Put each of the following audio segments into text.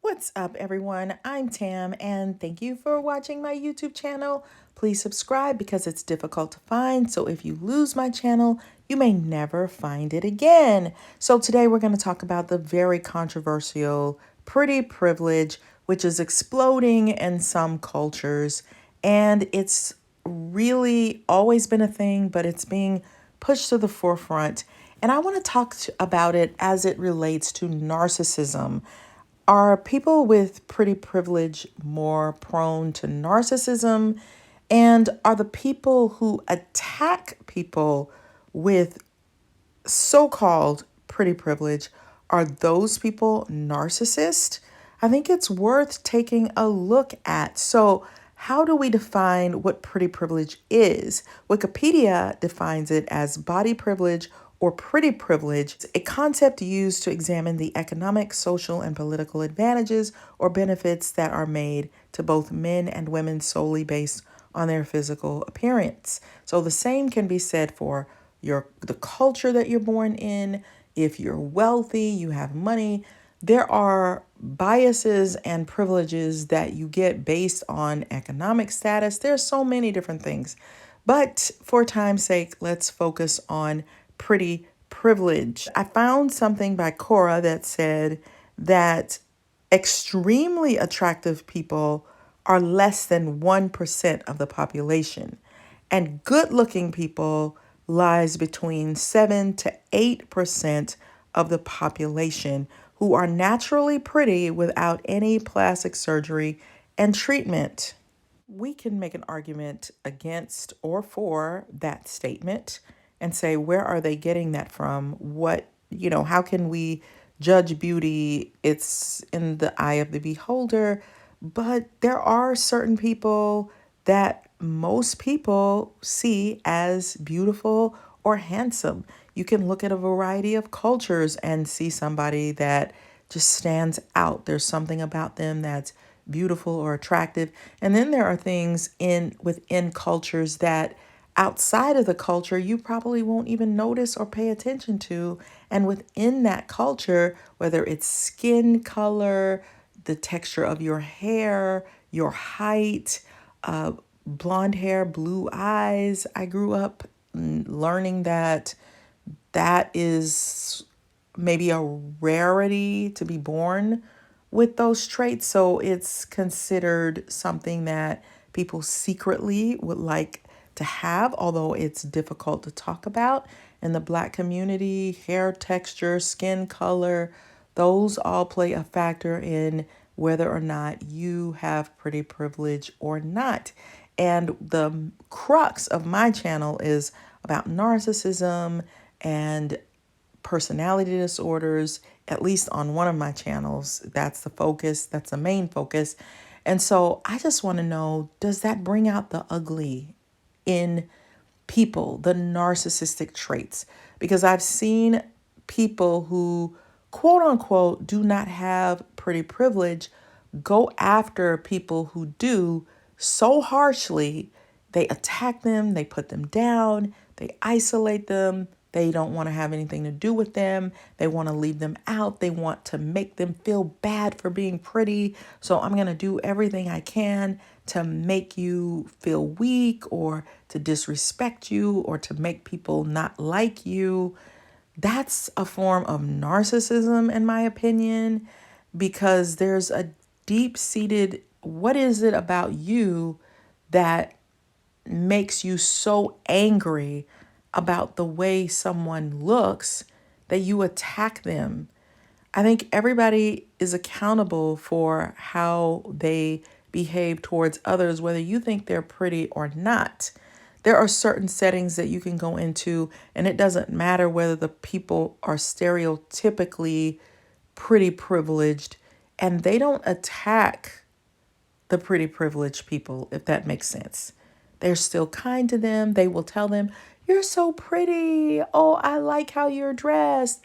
What's up, everyone? I'm Tam, and thank you for watching my YouTube channel. Please subscribe because it's difficult to find. So if you lose my channel, you may never find it again. So today we're going to talk about the very controversial pretty privilege, which is exploding in some cultures. And it's really always been a thing, but it's being pushed to the forefront. And I want to talk about it as it relates to narcissism. Are people with pretty privilege more prone to narcissism? And are the people who attack people with so-called pretty privilege, are those people narcissists? I think it's worth taking a look at. So, how do we define what pretty privilege is? Wikipedia defines it as body privilege or pretty privilege, a concept used to examine the economic, social, and political advantages or benefits that are made to both men and women solely based on their physical appearance. So the same can be said for the culture that you're born in. If you're wealthy, you have money, there are biases and privileges that you get based on economic status. There's so many different things. But for time's sake, let's focus on pretty privilege. I found something by Cora that said that extremely attractive people are less than 1% of the population, and good looking people lies between 7 to 8% of the population who are naturally pretty without any plastic surgery and treatment. We can make an argument against or for that statement and say, where are they getting that from? How can we judge beauty? It's in the eye of the beholder. But there are certain people that most people see as beautiful or handsome. You can look at a variety of cultures and see somebody that just stands out. There's something about them that's beautiful or attractive. And then there are things within cultures that outside of the culture you probably won't even notice or pay attention to. And within that culture, whether it's skin color, the texture of your hair, your height, blonde hair, blue eyes. I grew up learning that is maybe a rarity to be born with those traits. So it's considered something that people secretly would like to have, although it's difficult to talk about. In the Black community, hair texture, skin color, those all play a factor in whether or not you have pretty privilege or not. And the crux of my channel is about narcissism and personality disorders, at least on one of my channels. That's the focus, that's the main focus. And so I just want to know, does that bring out the ugly in people, the narcissistic traits? Because I've seen people who, quote unquote, do not have pretty privilege go after people who do so harshly. They attack them, they put them down, they isolate them. They don't want to have anything to do with them. They want to leave them out. They want to make them feel bad for being pretty. So I'm going to do everything I can to make you feel weak or to disrespect you or to make people not like you. That's a form of narcissism, in my opinion, because there's a deep-seated, what is it about you that makes you so angry about the way someone looks that you attack them? I think everybody is accountable for how they behave towards others, whether you think they're pretty or not. There are certain settings that you can go into, and it doesn't matter whether the people are stereotypically pretty privileged, and they don't attack the pretty privileged people, if that makes sense. They're still kind to them. They will tell them, "You're so pretty. Oh, I like how you're dressed."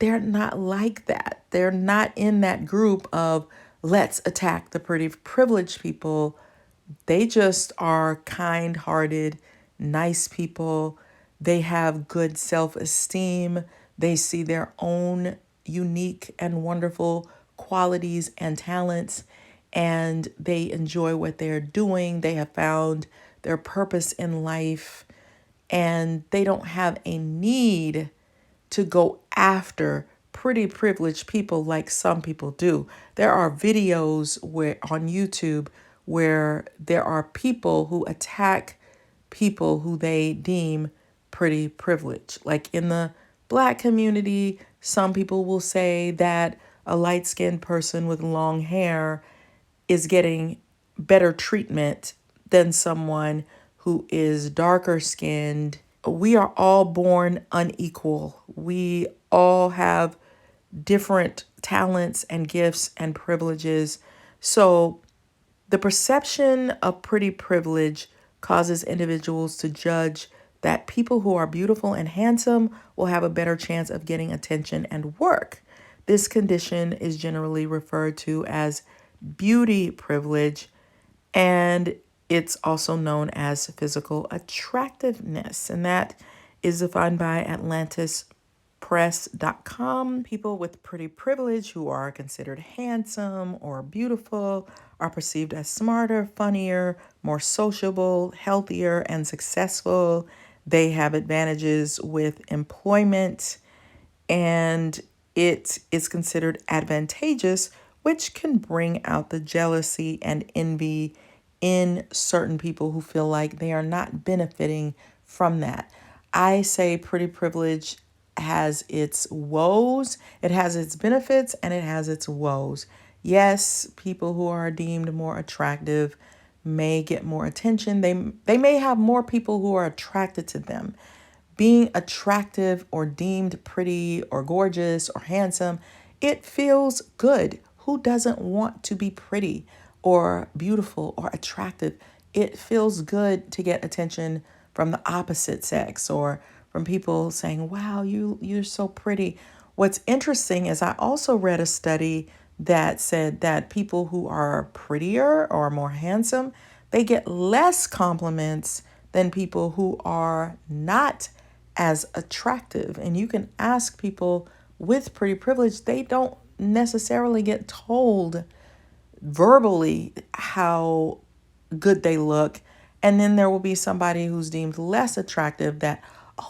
They're not like that. They're not in that group of let's attack the pretty privileged people. They just are kind-hearted, nice people. They have good self-esteem. They see their own unique and wonderful qualities and talents, and they enjoy what they're doing. They have found their purpose in life, and they don't have a need to go after pretty privileged people like some people do. There are videos where on YouTube where there are people who attack people who they deem pretty privileged. Like in the Black community, some people will say that a light-skinned person with long hair is getting better treatment than someone who is darker skinned. We are all born unequal. We all have different talents and gifts and privileges. So the perception of pretty privilege causes individuals to judge that people who are beautiful and handsome will have a better chance of getting attention and work. This condition is generally referred to as beauty privilege, and it's also known as physical attractiveness, and that is defined by atlantispress.com. People with pretty privilege who are considered handsome or beautiful are perceived as smarter, funnier, more sociable, healthier, and successful. They have advantages with employment, and it is considered advantageous, which can bring out the jealousy and envy in certain people who feel like they are not benefiting from that. I say pretty privilege has its woes, it has its benefits, and it has its woes. Yes, people who are deemed more attractive may get more attention. They may have more people who are attracted to them. Being attractive or deemed pretty or gorgeous or handsome, it feels good. Who doesn't want to be pretty or beautiful or attractive? It feels good to get attention from the opposite sex or from people saying, wow, you're so pretty. What's interesting is I also read a study that said that people who are prettier or more handsome, they get less compliments than people who are not as attractive. And you can ask people with pretty privilege, they don't necessarily get told verbally how good they look. And then there will be somebody who's deemed less attractive that,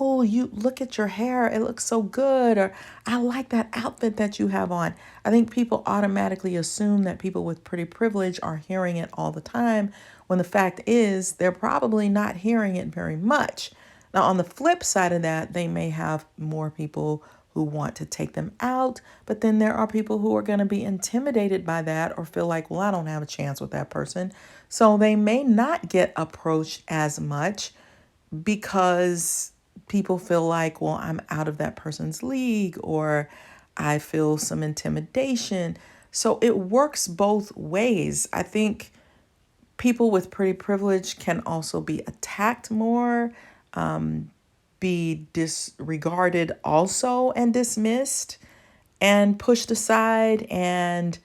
oh, you look at your hair, it looks so good, or I like that outfit that you have on. I think people automatically assume that people with pretty privilege are hearing it all the time, when the fact is they're probably not hearing it very much. Now, on the flip side of that, they may have more people who want to take them out, but then there are people who are going to be intimidated by that or feel like, well, I don't have a chance with that person. So they may not get approached as much because people feel like, well, I'm out of that person's league, or I feel some intimidation. So it works both ways. I think people with pretty privilege can also be attacked more, be disregarded also and dismissed and pushed aside, and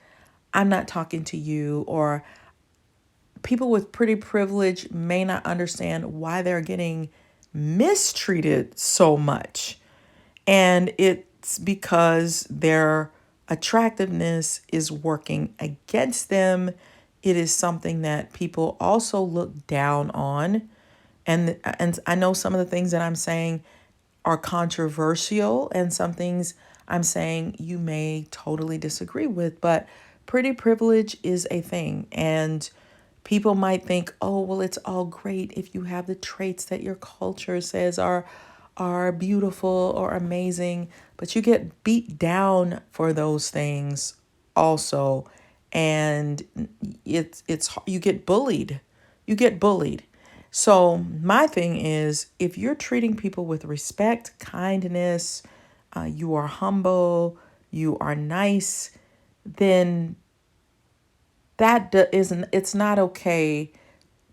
I'm not talking to you. Or people with pretty privilege may not understand why they're getting mistreated so much. And it's because their attractiveness is working against them. It is something that people also look down on. And I know some of the things that I'm saying are controversial, and some things I'm saying you may totally disagree with, but pretty privilege is a thing. And people might think, oh, well, it's all great if you have the traits that your culture says are beautiful or amazing, but you get beat down for those things also. And it's you get bullied. You get bullied. So my thing is, if you're treating people with respect, kindness, you are humble, you are nice, then it's not okay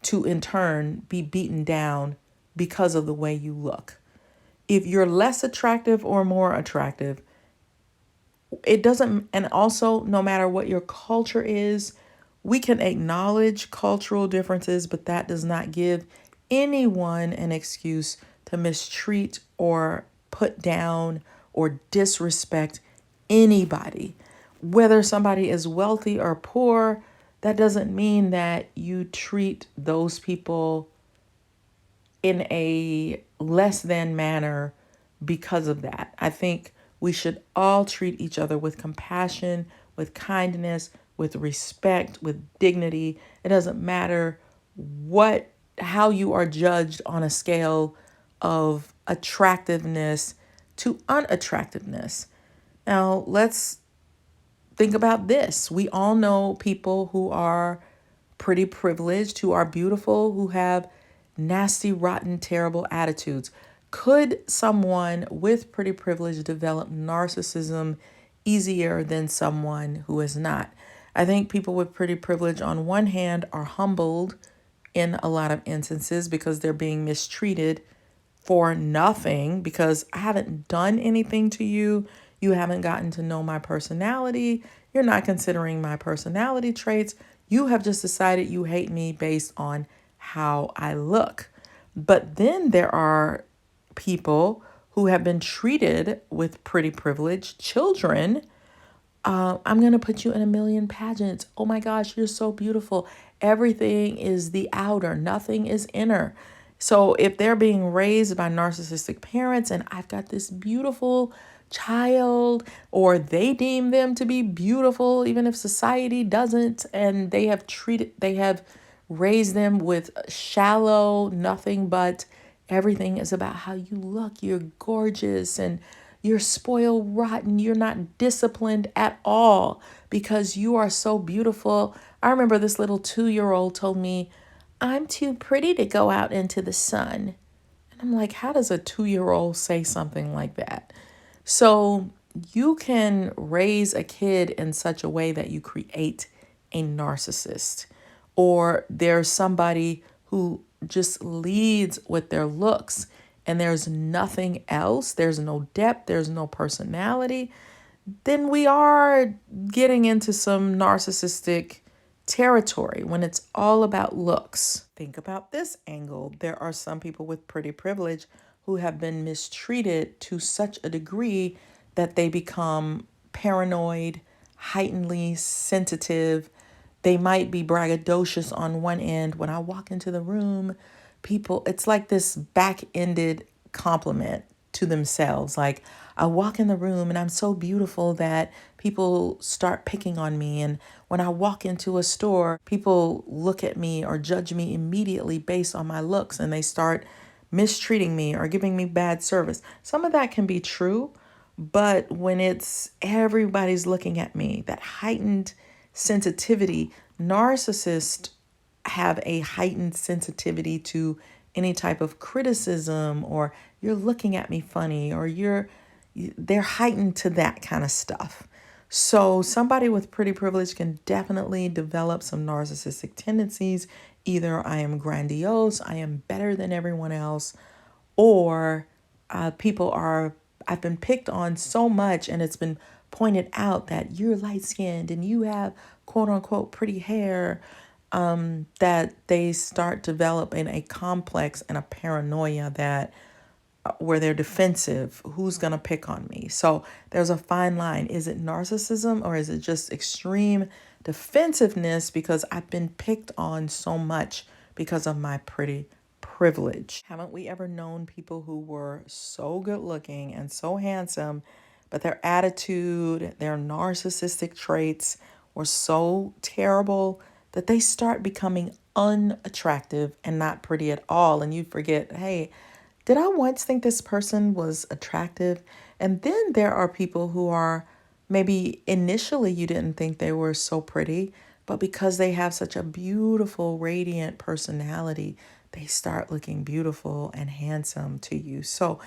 to in turn be beaten down because of the way you look. If you're less attractive or more attractive, it doesn't, and also no matter what your culture is, we can acknowledge cultural differences, but that does not give anyone an excuse to mistreat or put down or disrespect anybody. Whether somebody is wealthy or poor, that doesn't mean that you treat those people in a less than manner because of that. I think we should all treat each other with compassion, with kindness, with respect, with dignity. It doesn't matter how you are judged on a scale of attractiveness to unattractiveness. Now, let's think about this. We all know people who are pretty privileged, who are beautiful, who have nasty, rotten, terrible attitudes. Could someone with pretty privilege develop narcissism easier than someone who is not? I think people with pretty privilege, on one hand, are humbled in a lot of instances because they're being mistreated for nothing, because I haven't done anything to you. You haven't gotten to know my personality. You're not considering my personality traits. You have just decided you hate me based on how I look. But then there are people who have been treated with pretty privilege, children. I'm going to put you in a million pageants. Oh my gosh, you're so beautiful. Everything is the outer, nothing is inner. So if they're being raised by narcissistic parents and I've got this beautiful child, or they deem them to be beautiful, even if society doesn't, and they have raised them with shallow, nothing but everything is about how you look. You're gorgeous and you're spoiled rotten. You're not disciplined at all because you are so beautiful. I remember this little 2-year-old told me, I'm too pretty to go out into the sun. And I'm like, how does a 2-year-old say something like that? So you can raise a kid in such a way that you create a narcissist. Or there's somebody who just leads with their looks and there's nothing else. There's no depth. There's no personality. Then we are getting into some narcissistic territory when it's all about looks. Think about this angle. There are some people with pretty privilege who have been mistreated to such a degree that they become paranoid, heightenedly sensitive. They might be braggadocious on one end. When I walk into the room, it's like this back-ended compliment to themselves. Like, I walk in the room and I'm so beautiful that people start picking on me. And when I walk into a store, people look at me or judge me immediately based on my looks, and they start mistreating me or giving me bad service. Some of that can be true, but when it's everybody's looking at me, that heightened sensitivity, narcissists have a heightened sensitivity to any type of criticism, or you're looking at me funny, or they're heightened to that kind of stuff. So somebody with pretty privilege can definitely develop some narcissistic tendencies. Either I am grandiose, I am better than everyone else, or I've been picked on so much and it's been pointed out that you're light skinned and you have quote unquote pretty hair, that they start developing a complex and a paranoia that where they're defensive. Who's going to pick on me? So there's a fine line. Is it narcissism or is it just extreme defensiveness because I've been picked on so much because of my pretty privilege? Haven't we ever known people who were so good looking and so handsome, but their attitude, their narcissistic traits were so terrible that they start becoming unattractive and not pretty at all? And you forget, hey, did I once think this person was attractive? And then there are people who are maybe initially you didn't think they were so pretty, but because they have such a beautiful, radiant personality, they start looking beautiful and handsome to you. So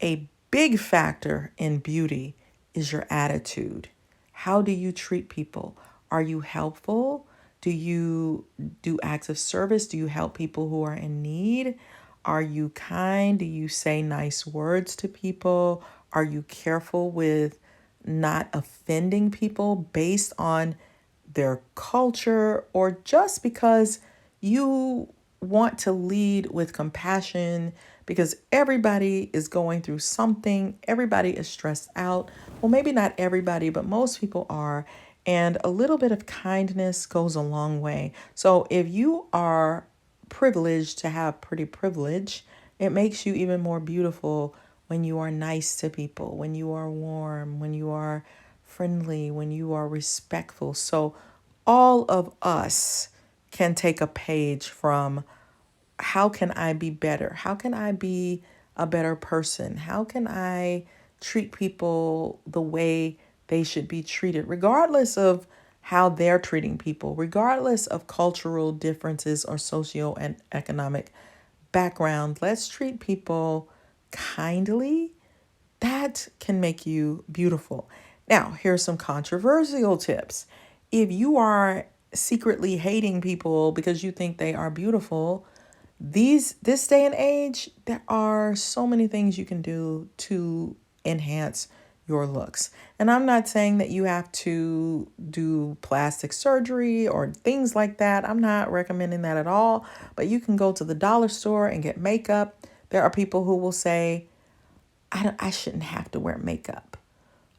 a big factor in beauty is your attitude. How do you treat people? Are you helpful? Do you do acts of service? Do you help people who are in need? Are you kind? Do you say nice words to people? Are you careful with not offending people based on their culture, or just because you want to lead with compassion because everybody is going through something. Everybody is stressed out. Well, maybe not everybody, but most people are. And a little bit of kindness goes a long way. So if you are privileged to have pretty privilege, it makes you even more beautiful when you are nice to people, when you are warm, when you are friendly, when you are respectful. So all of us can take a page from how can I be better? How can I be a better person? How can I treat people the way they should be treated, regardless of how they're treating people, regardless of cultural differences or socio and economic background? Let's treat people kindly. That can make you beautiful. Now, here's some controversial tips. If you are secretly hating people because you think they are beautiful, this day and age, there are so many things you can do to enhance your looks. And I'm not saying that you have to do plastic surgery or things like that. I'm not recommending that at all. But you can go to the dollar store and get makeup. There are people who will say, I shouldn't have to wear makeup.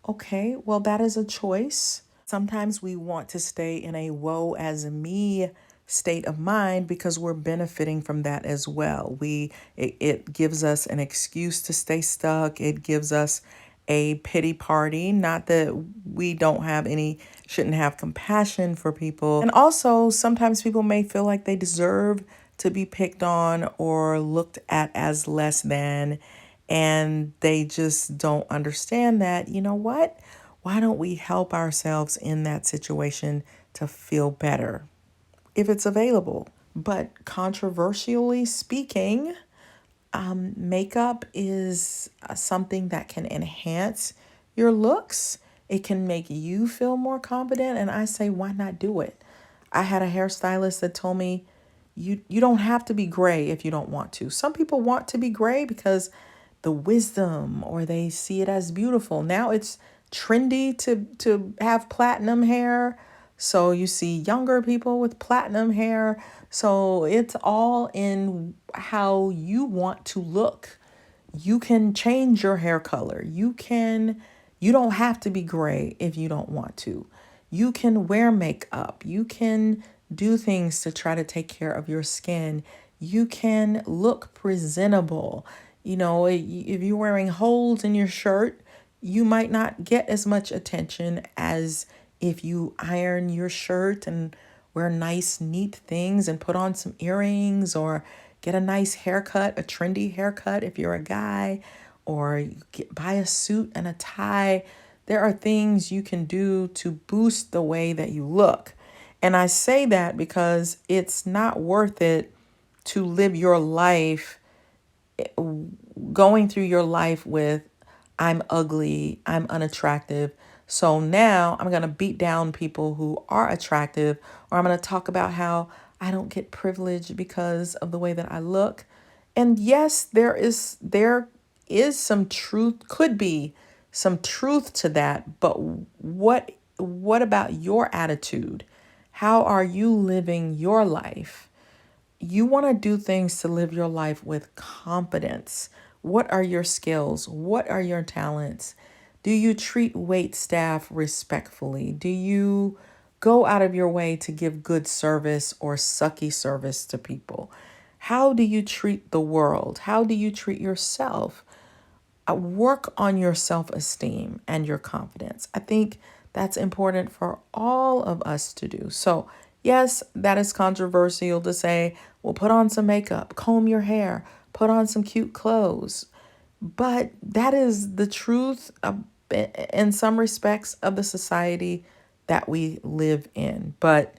Okay, well, that is a choice. Sometimes we want to stay in a woe as me state of mind because we're benefiting from that as well. It gives us an excuse to stay stuck. It gives us a pity party. Not that we don't have any, shouldn't have compassion for people. And also, sometimes people may feel like they deserve to be picked on or looked at as less than, and they just don't understand that, you know what? Why don't we help ourselves in that situation to feel better if it's available? But controversially speaking, makeup is something that can enhance your looks. It can make you feel more confident. And I say, why not do it? I had a hairstylist that told me, you don't have to be gray if you don't want to. Some people want to be gray because the wisdom, or they see it as beautiful. Now it's trendy to have platinum hair. So you see younger people with platinum hair. So it's all in how you want to look. You can change your hair color. You don't have to be gray if you don't want to. You can wear makeup. You can do things to try to take care of your skin. You can look presentable. You know, if you're wearing holes in your shirt, you might not get as much attention as if you iron your shirt and wear nice, neat things and put on some earrings, or get a nice haircut, a trendy haircut if you're a guy, or buy a suit and a tie. There are things you can do to boost the way that you look. And I say that because it's not worth it to live your life going through your life with, I'm ugly, I'm unattractive, so now I'm going to beat down people who are attractive, or I'm going to talk about how I don't get privilege because of the way that I look. And yes, there is some truth, could be some truth to that, but what about your attitude? How are you living your life? You want to do things to live your life with confidence. What are your skills? What are your talents? Do you treat wait staff respectfully? Do you go out of your way to give good service or sucky service to people? How do you treat the world? How do you treat yourself? Work on your self-esteem and your confidence. I think that's important for all of us to do. So, yes, that is controversial to say, well, put on some makeup, comb your hair, put on some cute clothes. But that is the truth in some respects of the society that we live in. But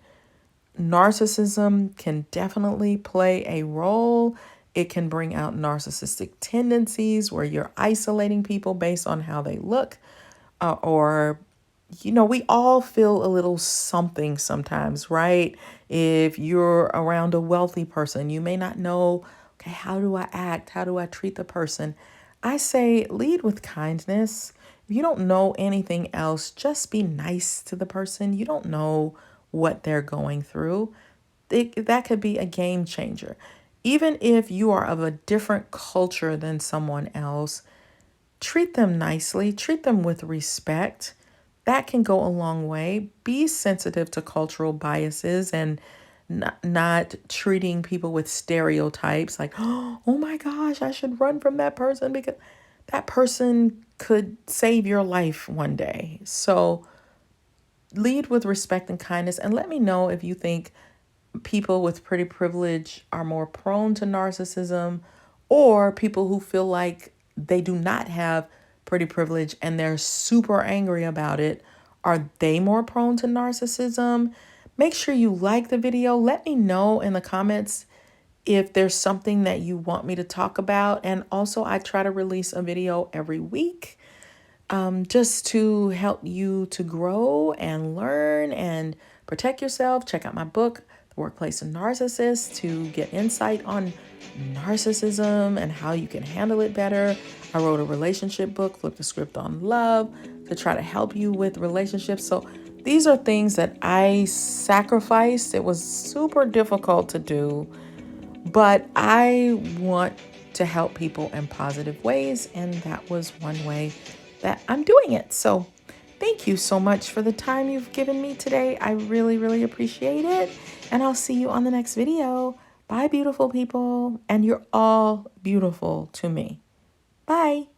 narcissism can definitely play a role. It can bring out narcissistic tendencies where you're isolating people based on how they look, or we all feel a little something sometimes, right? If you're around a wealthy person, you may not know, okay, how do I act? How do I treat the person? I say lead with kindness. If you don't know anything else, just be nice to the person. You don't know what they're going through. That could be a game changer. Even if you are of a different culture than someone else, treat them nicely, treat them with respect. That can go a long way. Be sensitive to cultural biases and not treating people with stereotypes like, oh my gosh, I should run from that person because that person could save your life one day. So lead with respect and kindness, and let me know if you think people with pretty privilege are more prone to narcissism, or people who feel like they do not have pretty privilege and they're super angry about it. Are they more prone to narcissism? Make sure you like the video. Let me know in the comments if there's something that you want me to talk about. And also, I try to release a video every week, just to help you to grow and learn and protect yourself. Check out my book, The Workplace Narcissist, to get insight on narcissism and how you can handle it better. I wrote a relationship book, Flip the Script on Love, to try to help you with relationships. So these are things that I sacrificed. It was super difficult to do, but I want to help people in positive ways, and that was one way that I'm doing it. So thank you so much for the time you've given me today. I really, really appreciate it. And I'll see you on the next video. Bye, beautiful people. And you're all beautiful to me. Bye.